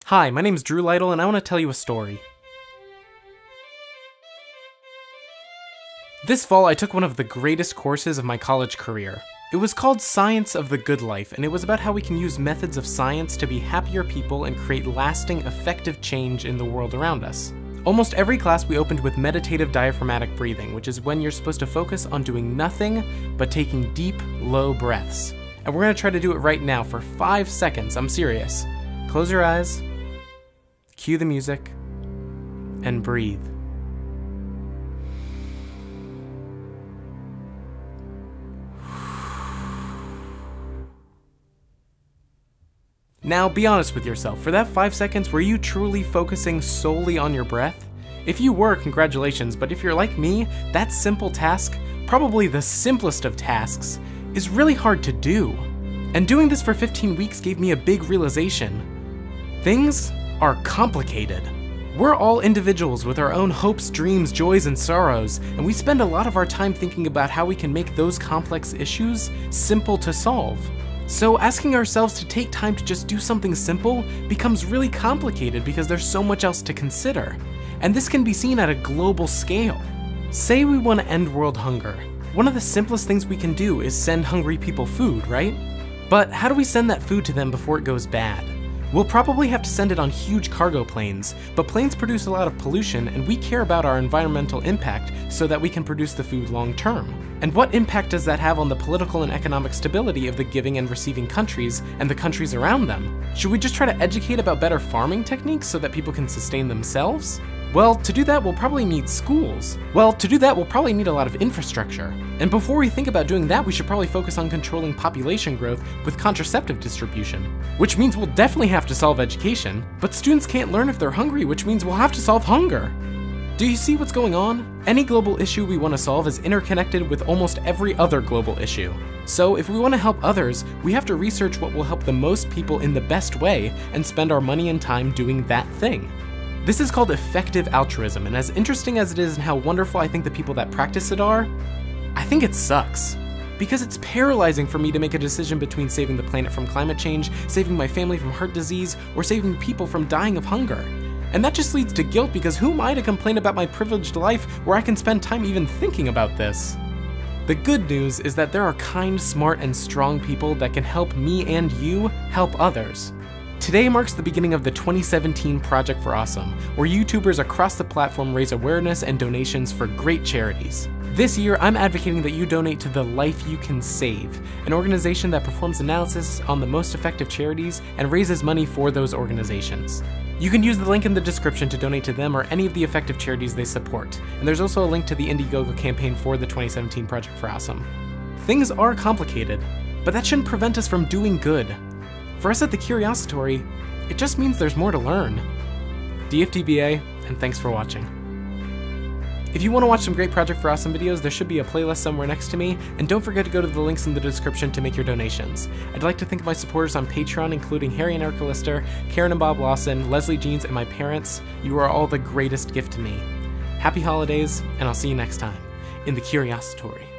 Hi, my name is Lytle, and I want to tell you a story. This fall, I took one of the greatest courses of my college career. It was called Science of the Good Life, and it was about how we can use methods of science to be happier people and create lasting, effective change in the world around us. Almost every class we opened with meditative diaphragmatic breathing, which is when you're supposed to focus on doing nothing but taking deep, low breaths. And we're going to try to do it right now for 5 seconds, I'm serious. Close your eyes, cue the music, and breathe. Now, be honest with yourself. For that 5 seconds, were you truly focusing solely on your breath? If you were, congratulations, but if you're like me, that simple task, probably the simplest of tasks, is really hard to do. And doing this for 15 weeks gave me a big realization. Things are complicated. We're all individuals with our own hopes, dreams, joys, and sorrows, and we spend a lot of our time thinking about how we can make those complex issues simple to solve. So asking ourselves to take time to just do something simple becomes really complicated because there's so much else to consider. And this can be seen at a global scale. Say we want to end world hunger. One of the simplest things we can do is send hungry people food, right? But how do we send that food to them before it goes bad? We'll probably have to send it on huge cargo planes, but planes produce a lot of pollution and we care about our environmental impact so that we can produce the food long term. And what impact does that have on the political and economic stability of the giving and receiving countries and the countries around them? Should we just try to educate about better farming techniques so that people can sustain themselves? Well, to do that, we'll probably need schools. Well, to do that, we'll probably need a lot of infrastructure. And before we think about doing that, we should probably focus on controlling population growth with contraceptive distribution. Which means we'll definitely have to solve education, but students can't learn if they're hungry, which means we'll have to solve hunger. Do you see what's going on? Any global issue we want to solve is interconnected with almost every other global issue. So if we want to help others, we have to research what will help the most people in the best way and spend our money and time doing that thing. This is called effective altruism, and as interesting as it is and how wonderful I think the people that practice it are, I think it sucks. Because it's paralyzing for me to make a decision between saving the planet from climate change, saving my family from heart disease, or saving people from dying of hunger. And that just leads to guilt because who am I to complain about my privileged life where I can spend time even thinking about this? The good news is that there are kind, smart, and strong people that can help me and you help others. Today marks the beginning of the 2017 Project for Awesome, where YouTubers across the platform raise awareness and donations for great charities. This year, I'm advocating that you donate to the Life You Can Save, an organization that performs analysis on the most effective charities and raises money for those organizations. You can use the link in the description to donate to them or any of the effective charities they support, and there's also a link to the Indiegogo campaign for the 2017 Project for Awesome. Things are complicated, but that shouldn't prevent us from doing good. For us at the Curiository, it just means there's more to learn. DFDBA, and thanks for watching. If you want to watch some great Project for Awesome videos, there should be a playlist somewhere next to me, and don't forget to go to the links in the description to make your donations. I'd like to thank my supporters on Patreon, including Harry and Erika Lister, Karen and Bob Lawson, Lesile Jeans, and my parents. You are all the greatest gift to me. Happy holidays, and I'll see you next time in the Curiository.